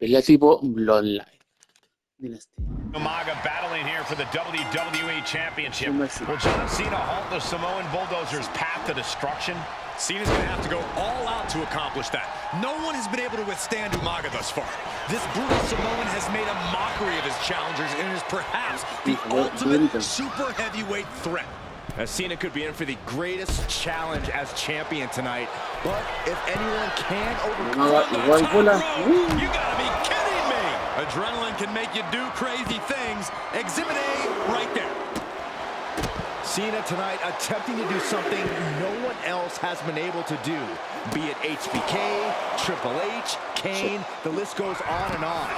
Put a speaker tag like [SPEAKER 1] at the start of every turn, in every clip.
[SPEAKER 1] Pelea tipo Bloodline. Dynasty.
[SPEAKER 2] Umaga battling here for the WWE Championship. Will John Cena halt the Samoan Bulldozer's path to destruction?
[SPEAKER 3] Cena's going to have to go all out to accomplish that. No one has been able to withstand Umaga thus far. This brutal Samoan has made a mockery of his challengers and is perhaps the ultimate super heavyweight threat.
[SPEAKER 4] As Cena could be in for the greatest challenge as champion tonight. But if anyone can overcome
[SPEAKER 3] you gotta be kidding me! Adrenaline can make you do crazy things. Exhibit A right there.
[SPEAKER 4] Cena tonight attempting to do something no one else has been able to do. Be it HBK, Triple H, Kane, the list goes on and on.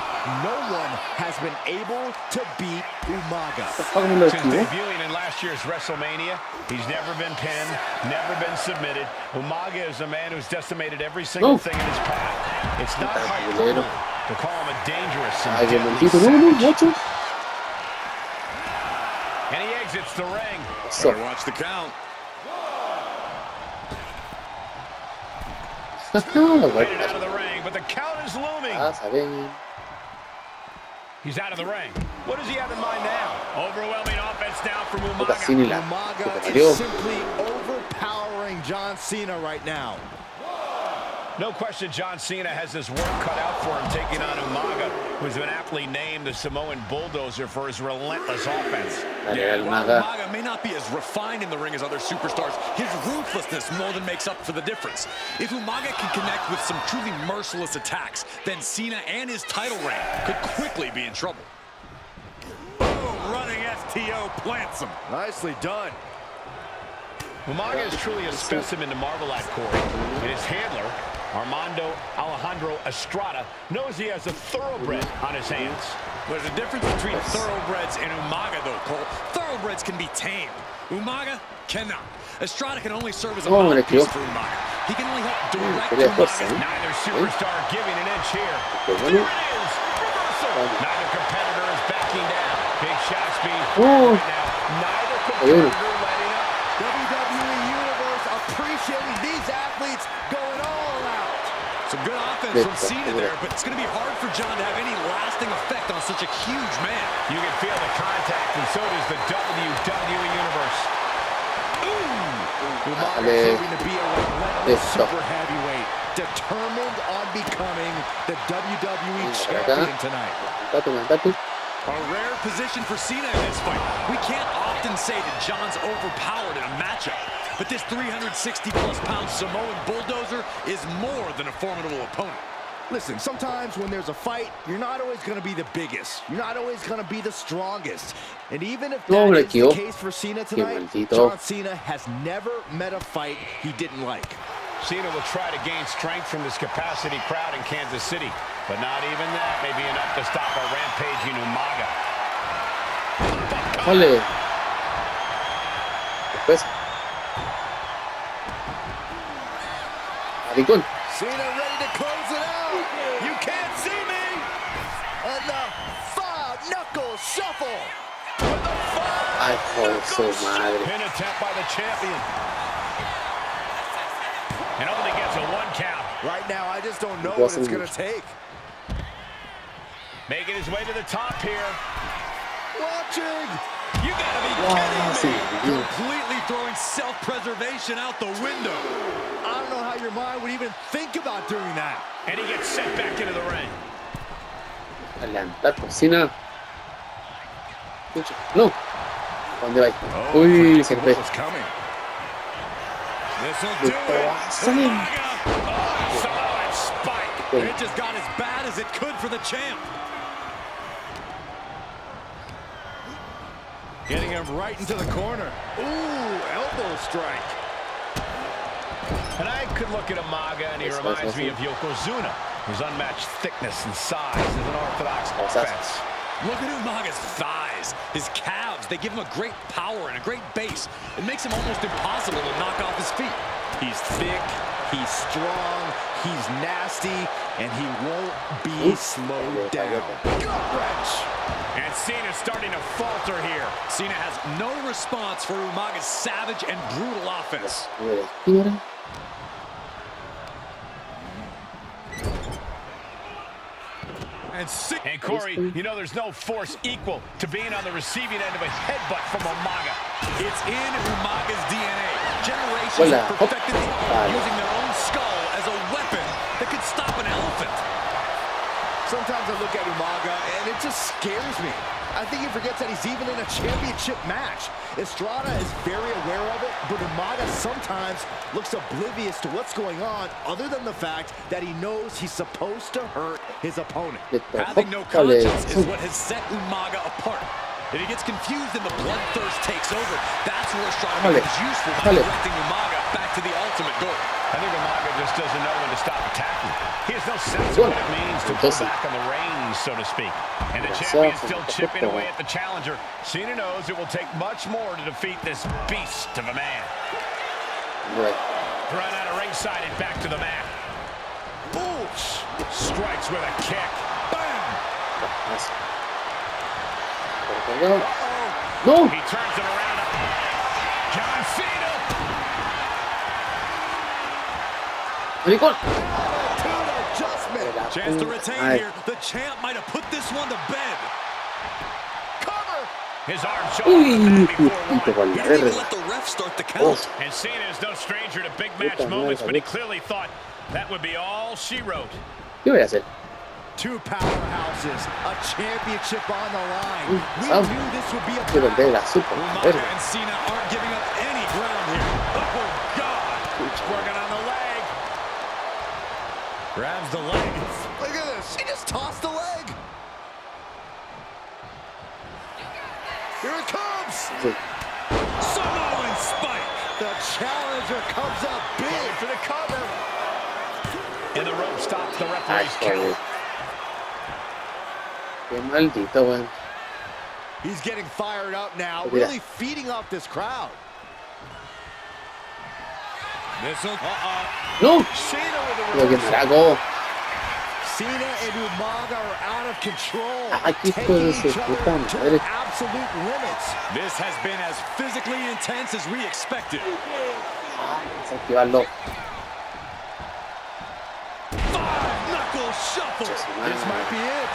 [SPEAKER 4] No one has been able to beat Umaga.
[SPEAKER 2] Since debuting in last year's WrestleMania, he's never been pinned, never been submitted. Umaga is a man who's decimated every single thing in his path. It's not hyperbole to call him a dangerous and deadly savage. And he exits the ring.
[SPEAKER 3] Better watch the count.
[SPEAKER 2] Waited out of the ring, but the count is looming. He's out of the ring. What does he have in mind now? Overwhelming offense now from Umaga.
[SPEAKER 4] Umaga is simply overpowering John Cena right now.
[SPEAKER 2] No question John Cena has his work cut out for him taking on Umaga, who's been aptly named the Samoan Bulldozer for his relentless offense.
[SPEAKER 3] Yeah, while Umaga may not be as refined in the ring as other superstars, his ruthlessness more than makes up for the difference. If Umaga can connect with some truly merciless attacks, then Cena and his title reign could quickly be in trouble. Boom, running STO plants him.
[SPEAKER 4] Nicely done.
[SPEAKER 2] Umaga is truly a specimen to marvel at, Corey. And his handler, Armando Alejandro Estrada, knows he has a thoroughbred on his hands.
[SPEAKER 3] There's a difference between thoroughbreds and Umaga, though, Cole. Thoroughbreds can be tamed. Umaga cannot. Estrada can only serve as a mouthpiece for Umaga. He can only help direct Umaga.
[SPEAKER 2] Neither superstar giving an inch here. There it is! Reversal! Neither competitor is backing down. Big shots being fired right now. Neither competitor letting up.
[SPEAKER 4] WWE Universe appreciating these athletes going all out.
[SPEAKER 3] Some good offense from Cena there, but it's going to be hard for John to have any lasting effect on such a huge man.
[SPEAKER 2] You can feel the contact, and so does the WWE Universe.
[SPEAKER 4] Ooh! Umaga proving to be a relentless super heavyweight, determined on becoming the WWE champion tonight.
[SPEAKER 3] A rare position for Cena in this fight. We can't often say that John's overpowered in a matchup, but this 360-plus pound Samoan Bulldozer is more than a formidable opponent.
[SPEAKER 4] Listen, sometimes when there's a fight, you're not always going to be the biggest. You're not always going to be the strongest. And even if that is the case for Cena tonight, John Cena has never met a fight he didn't like.
[SPEAKER 2] Cena will try to gain strength from this capacity crowd in Kansas City, but not even that may be enough to stop a rampaging Umaga.
[SPEAKER 1] Ole. Después. Maricón.
[SPEAKER 4] Cena ready to close it out. You can't see me. And the five-knuckle shuffle.
[SPEAKER 1] Ay, joder, su madre.
[SPEAKER 2] Pin attempt by the champion. And only gets a one count.
[SPEAKER 4] Right now, I just don't know what it's going to take.
[SPEAKER 2] Making his way to the top here.
[SPEAKER 4] Watching.
[SPEAKER 3] You gotta be kidding me. Completely throwing self-preservation out the window.
[SPEAKER 4] I don't know how your mind would even think about doing that.
[SPEAKER 2] And he gets sent back into the ring.
[SPEAKER 1] Adelantar cocina. No. ¿Dónde va? Uy, se fue.
[SPEAKER 3] This'll do it. Samoan spike. It just got as bad as it could for the champ. Getting him right into the corner. Ooh, elbow strike.
[SPEAKER 2] And I could look at Umaga, and he reminds me of Yokozuna, whose unmatched thickness and size is an orthodox offense.
[SPEAKER 3] Look at Umaga's thighs, his calves. They give him a great power and a great base. It makes him almost impossible to knock off his feet.
[SPEAKER 4] He's thick, he's strong, he's nasty, and he won't be slowed down.
[SPEAKER 3] Gut wrench.
[SPEAKER 2] And Cena's starting to falter here.
[SPEAKER 3] Cena has no response for Umaga's savage and brutal offense.
[SPEAKER 2] And Corey, you know there's no force equal to being on the receiving end of a headbutt from Umaga.
[SPEAKER 3] It's in Umaga's DNA. Generations have perfected the art of using their own skull as a weapon that could stop an elephant.
[SPEAKER 4] Sometimes I look at Umaga and it just scares me. I think he forgets that he's even in a championship match. Estrada is very aware of it, but Umaga sometimes looks oblivious to what's going on, other than the fact that he knows he's supposed to hurt his opponent.
[SPEAKER 3] Having no conscience is what has set Umaga apart. If he gets confused and the bloodthirst takes over, that's where Estrada becomes useful by directing Umaga back to the ultimate goal.
[SPEAKER 2] I think Umaga just doesn't know when to stop attacking. He has no sense of what it means to pull back on the reins, so to speak. And the champion still chipping away at the challenger. Cena knows it will take much more to defeat this beast of a man. Run out of ringside and back to the mat. Ooh, strikes with a kick. Bam!
[SPEAKER 1] No!
[SPEAKER 2] He turns it around. John Cena!
[SPEAKER 3] Chance to retain here. The champ might have put this one to bed. Cover!
[SPEAKER 2] His arm showing before one.
[SPEAKER 3] He didn't even let the ref start the count.
[SPEAKER 2] And Cena is no stranger to big match moments, but he clearly thought that would be all she wrote.
[SPEAKER 1] ¿Qué voy a hacer?
[SPEAKER 4] Two powerhouses, a championship on the line. We knew this would be a
[SPEAKER 3] Umaga and Cena aren't giving up any ground here. Oh, God! Working on the leg. Grabs the leg.
[SPEAKER 4] Look at this. He just tossed the leg. Here it comes.
[SPEAKER 3] Samoan spike.
[SPEAKER 4] The challenger comes up big for the cover.
[SPEAKER 2] And the rope stops the referee's count.
[SPEAKER 1] Qué maldito, weón.
[SPEAKER 4] He's getting fired up now, really feeding off this crowd.
[SPEAKER 3] Missile.
[SPEAKER 1] No!
[SPEAKER 3] Cena with
[SPEAKER 1] Lo que maracó.
[SPEAKER 4] Cena and Umaga are out of control.
[SPEAKER 1] Aquí
[SPEAKER 4] taking
[SPEAKER 1] puede ser
[SPEAKER 4] each other
[SPEAKER 1] puta
[SPEAKER 4] to
[SPEAKER 1] madre.
[SPEAKER 4] absolute limits.
[SPEAKER 3] This has been as physically intense as we expected.
[SPEAKER 1] Desactivarlo.
[SPEAKER 3] Five-knuckle shuffle.
[SPEAKER 4] This might be it.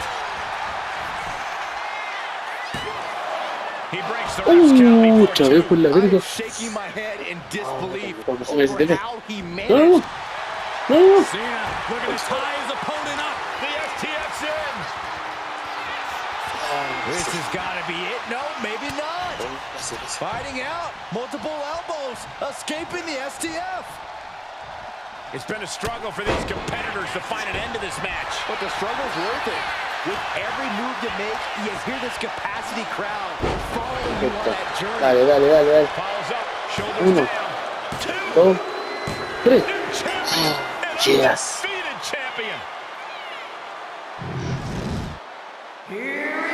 [SPEAKER 2] He breaks the ref's count
[SPEAKER 1] Otra vez por la verga.
[SPEAKER 4] I'm shaking my head in disbelief
[SPEAKER 1] ¿Cómo se
[SPEAKER 4] over
[SPEAKER 1] ve?
[SPEAKER 4] how he
[SPEAKER 1] No,
[SPEAKER 4] managed.
[SPEAKER 1] no.
[SPEAKER 3] Cena looking to tie his opponent up.
[SPEAKER 2] The STF's in.
[SPEAKER 4] This has got to be it. No, maybe not. Fighting out. Multiple elbows. Escaping the STF.
[SPEAKER 2] It's been a struggle for these competitors to find an end to this match.
[SPEAKER 4] But the struggle's worth it. With every move you make, you hear this capacity crowd following you on that journey.
[SPEAKER 1] Dale.
[SPEAKER 2] Follows up, shoulders
[SPEAKER 1] Uno.
[SPEAKER 2] down.
[SPEAKER 1] 2, 3.
[SPEAKER 2] New champion. And
[SPEAKER 1] Yes.
[SPEAKER 2] undefeated champion.
[SPEAKER 5] Here